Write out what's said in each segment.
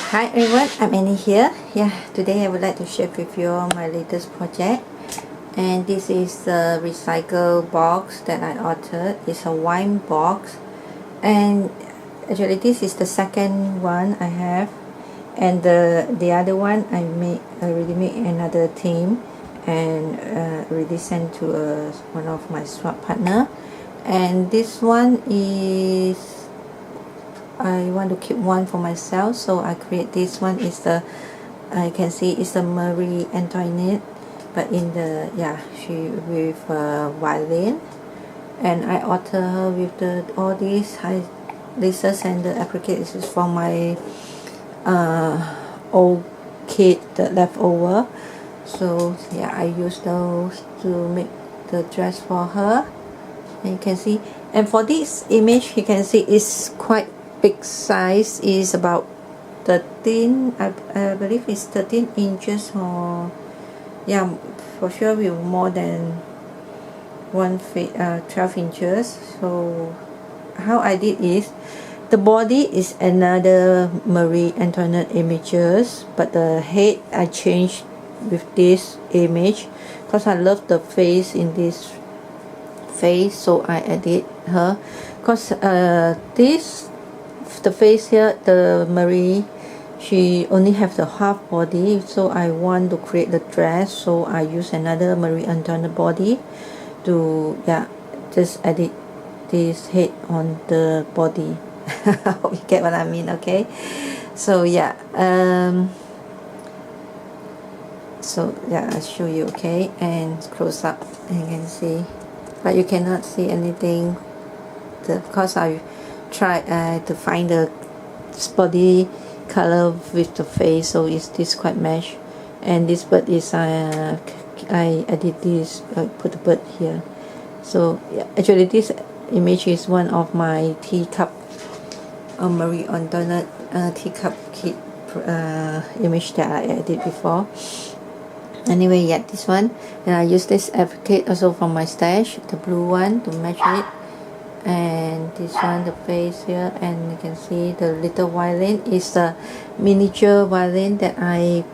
Hi everyone, I'm Annie here. Today I would like to share with you my latest project, and this is the recycle box that I ordered. It's a wine box, and actually this is the second one I have, and the other one I already made another theme and already sent to one of my swap partner, and this one is I want to keep one for myself, so I create this one. Is the I can see it's a Marie Antoinette, but in the she with violin, and I alter her with the all these laces and the applique. This is from my old kit, the leftover. So I use those to make the dress for her, and you can see. And for this image, you can see it's quite big size. Is about 13, I believe it's 13 inches, or for sure with more than 12 inches. So how I did is, the body is another Marie Antoinette images, but the head I changed with this image because I love the face in this face, so I edit her because the face here, the Marie, she only have the half body, so I want to create the dress, so I use another Marie Antoinette body to just edit this head on the body. Hope you get what I mean. Okay, so I'll show you. Okay, and close up, and you can see, but you cannot see anything because I try to find the body color with the face, so is this quite match. And this bird is I edit this, put the bird here. So actually this image is one of my teacup Marie Antoinette teacup kit image that I edit before. Anyway, this one, and I use this applique also from my stash, the blue one, to match it. And this one, the face here, and you can see the little violin is a miniature violin that I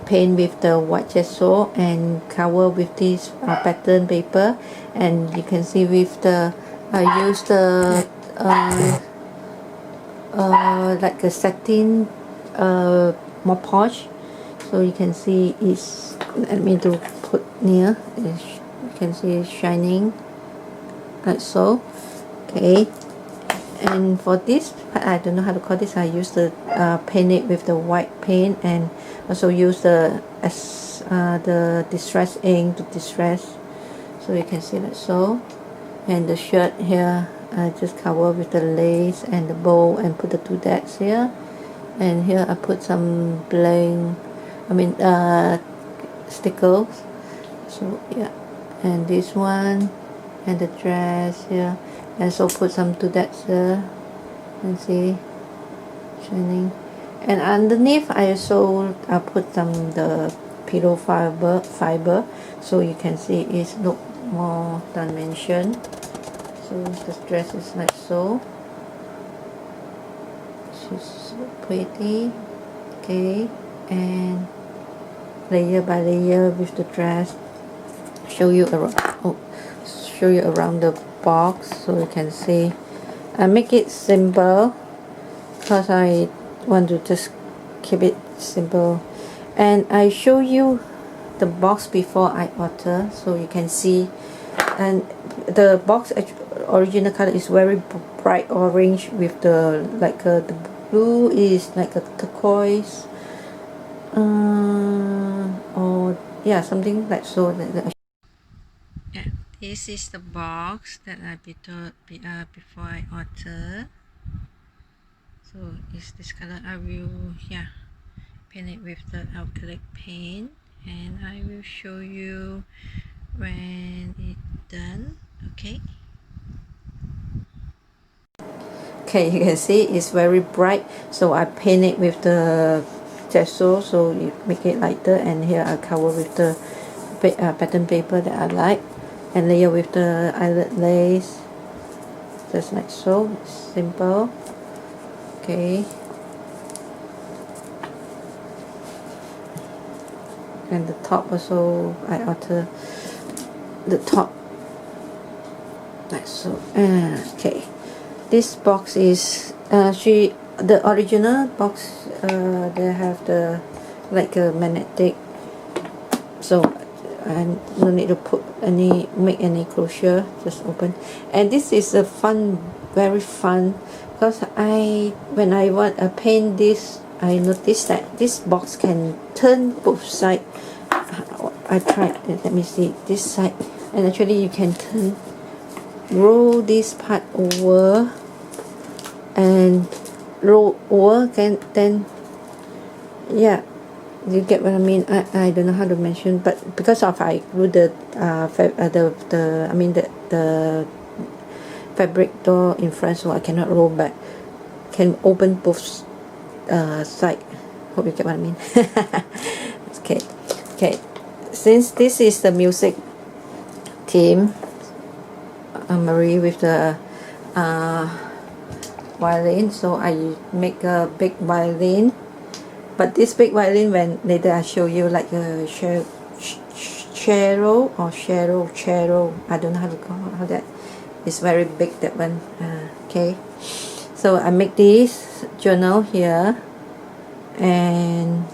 paint with the white gesso and cover with this pattern paper. And you can see with the I use the like a satin more posh, so you can see it's, let me to put near, you can see it's shining like so. Okay, and for this I don't know how to call this. I use the paint it with the white paint, and also use the distress ink to distress, so you can see like so. And the shirt here I just cover with the lace and the bow and put the two dots here, and here I put some bling, stickers. So and this one, and the dress here, and so put some two dots here, and see shining. And underneath I also put some the pillow fiber, so you can see it's look more dimension. So the dress is like so. She's so pretty. Okay, and layer by layer with the dress. Show you around the box, so you can see. I make it simple because I want to just keep it simple. And I show you the box before I order, so you can see. And the box original color is very bright orange with the the blue is like a turquoise, or something like so. This is the box that I before I order. So it's this color. I will paint it with the acrylic paint, and I will show you when it's done. Okay, you can see it's very bright, so I paint it with the gesso, so you make it lighter. And here I cover with the pattern paper that I like, and layer with the eyelet lace, just like so. Simple. Okay, and the top also I alter the top like so. Okay, this box is the original box, they have the like a magnetic, so I no need to make any closure, just open. And this is a very fun, because when I want to paint this, I noticed that this box can turn both sides. I tried, let me see, this side, and actually you can roll this part over and roll over, then yeah, you get what I mean. I don't know how to mention, but because of I glue the the fabric door in front, so I cannot roll back, can open both side. Hope you get what I mean. Okay, since this is the music theme, Marie with the violin, so I make a big violin. But this big violin, when later I show you, like a cello, I don't know how to call how that. It's very big, that one. Okay, so I make this journal here, and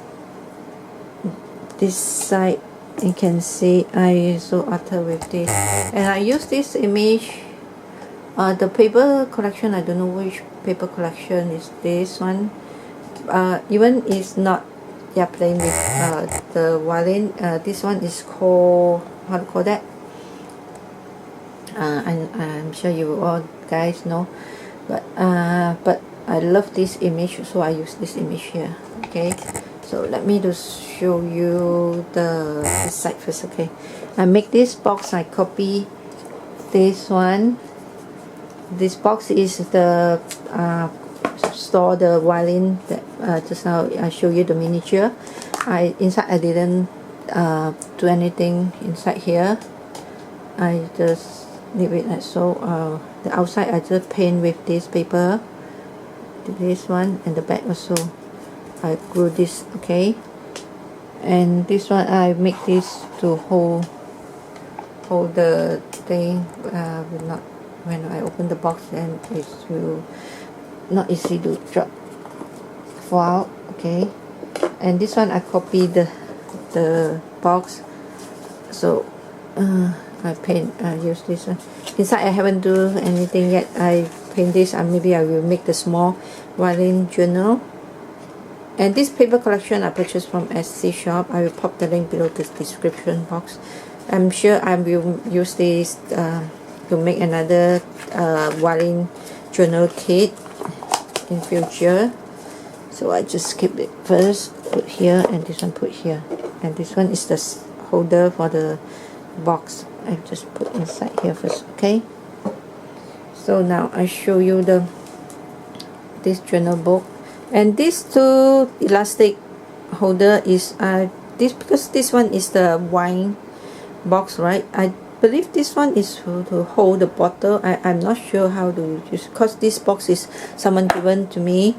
this side you can see I also alter with this, and I use this image, the paper collection. I don't know which paper collection is this one. Even is not playing with the violin. This one is called, how to call that, I'm sure you all guys know, but I love this image, so I use this image here. Okay, so let me just show you the side first. Okay, I make this box, I copy this one. This box is the store the violin that just now I show you the miniature. Inside I didn't do anything inside here. I just leave it like so. The outside I just paint with this paper, this one, and the back also I glue this. Okay, and this one I make this to hold the thing. Will not, when I open the box, then it will not easy to fall out. Okay, and this one I copy the box, so I use this one. Inside I haven't do anything yet. I paint this, and maybe I will make the small violin journal. And this paper collection I purchased from Etsy shop. I will pop the link below the description box. I'm sure I will use this to make another violin journal kit in future. So I just keep it first, put here, and this one put here, and this one is the holder for the box. I just put inside here first. Okay, so now I show you this journal book, and these two elastic holder is this, because this one is the wine box, right? I believe this one is to hold the bottle. I'm not sure how to use, because this box is someone given to me,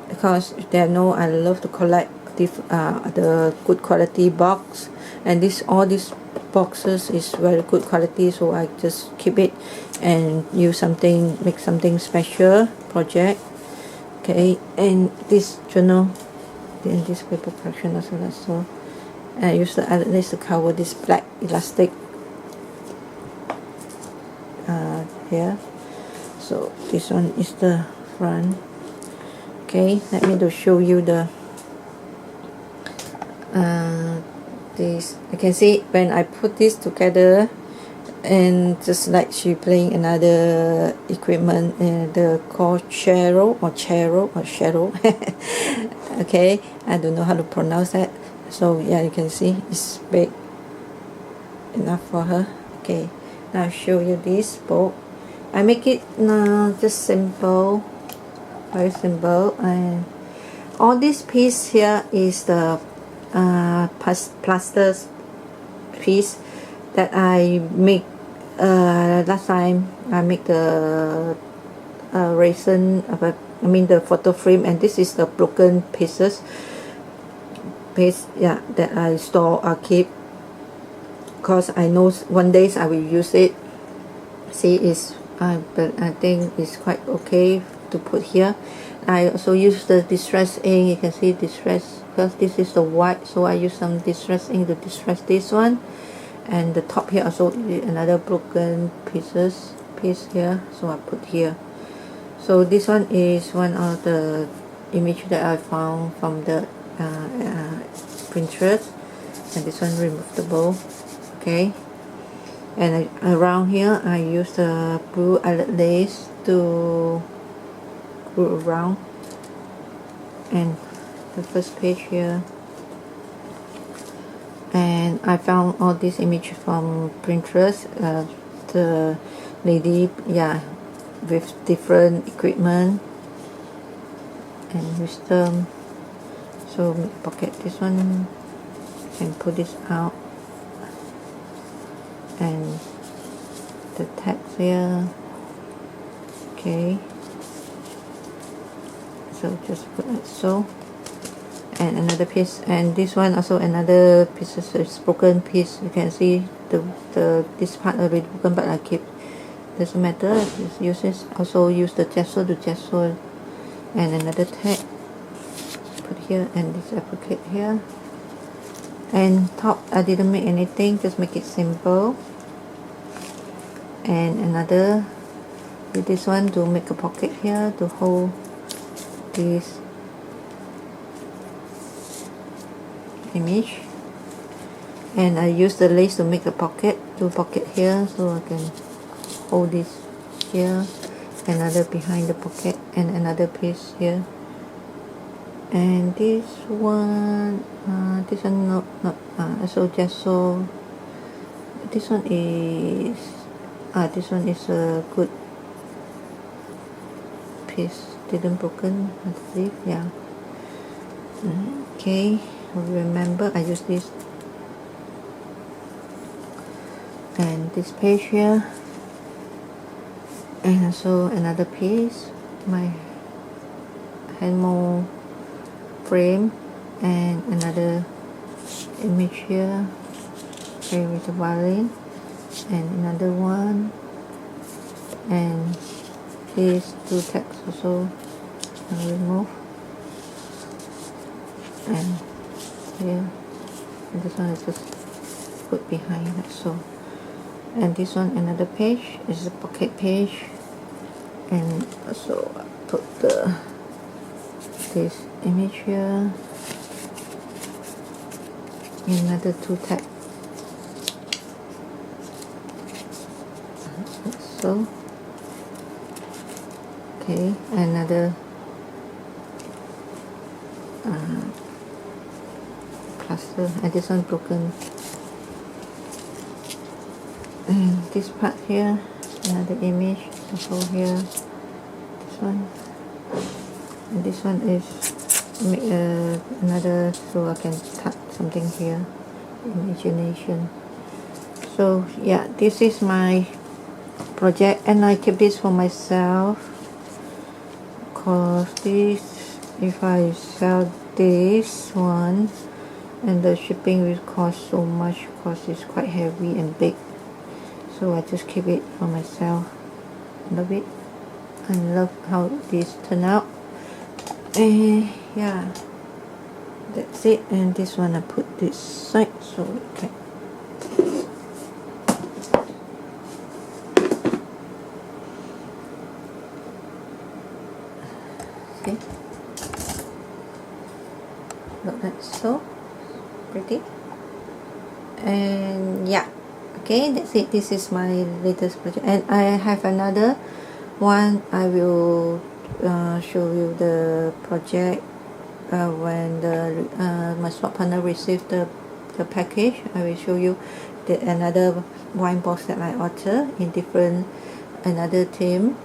because they know I love to collect the good quality box, and all these boxes is very good quality, so I just keep it and use something, make something special project. Okay, and this journal, then this paper collection also, so I use the eyelets to cover this black elastic here. So this one is the front. Okay, let me to show you the this. I can see when I put this together, and just like she playing another equipment, the called cello. Okay, I don't know how to pronounce that. So yeah, you can see it's big enough for her. Okay, now I'll show you this book. I make it just simple, very simple, and all this piece here is the plaster piece that I make last time. I make the resin, the photo frame, and this is the broken pieces. paste, yeah, that I store or keep, because I know one day I will use it. See, but I think it's quite okay to put here. I also use the distress ink. You can see distress, because this is the white, so I use some distress ink to distress this one. And the top here also another broken piece here, so I put here. So this one is one of the image that I found from the Pinterest, and this one removable. Okay, and around here I use the blue eyelet lace to glue around. And the first page here, and I found all these images from Pinterest. The lady, yeah, with different equipment and wisdom. So make pocket this one and pull this out, and the text here. Okay, so just put like so. And another piece, and this one also another piece is broken piece. You can see this part already broken, but I keep, doesn't matter, just use this. Also use the gesso to gesso, and another tag put here, and this applique here. And top I didn't make anything, just make it simple. And another with this one to make a pocket here to hold this image. And I use the lace to make a pocket here, so I can hold this here, another behind the pocket, and another piece here. And this one not so just so this one is a good piece, didn't broken, I believe. Yeah. Okay, remember I use this. And this page here, and also another piece, my hand mold frame, and another image here, okay, with the violin, and another one, and these two tags also I remove, and here, and this one is just put behind like so. And this one another page is a pocket page, and also put this image here, another two tag, so okay, another cluster, and this one broken. And this part here, another image to hold here, this one, and this one is make another, so I can cut something here, imagination. So yeah, this is my project, and I keep this for myself, cause this, if I sell this one, and the shipping will cost so much, cause it's quite heavy and big. So I just keep it for myself. Love it. I love how this turned out. And yeah, that's it. And this one I put this side so it can. See? Look, that's so pretty. And yeah. Okay, that's it. This is my latest project, and I have another one. I will show you the project when my swap partner received the package. I will show you another wine box that I ordered in different another theme.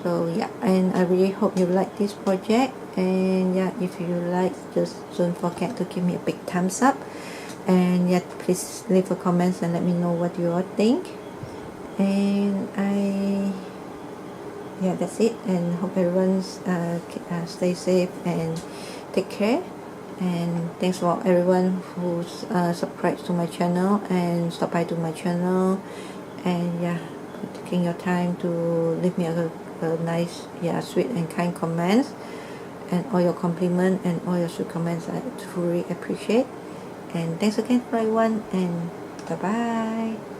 So yeah, and I really hope you like this project, and yeah, if you like, just don't forget to give me a big thumbs up. And yeah, please leave a comments and let me know what you all think. And yeah, that's it. And hope everyone stay safe and take care. And thanks for everyone who's subscribed to my channel and stop by to my channel, and yeah, for taking your time to leave me a nice, yeah, sweet and kind comments, and all your compliment and all your sweet comments I truly appreciate. And thanks again for everyone, and bye bye.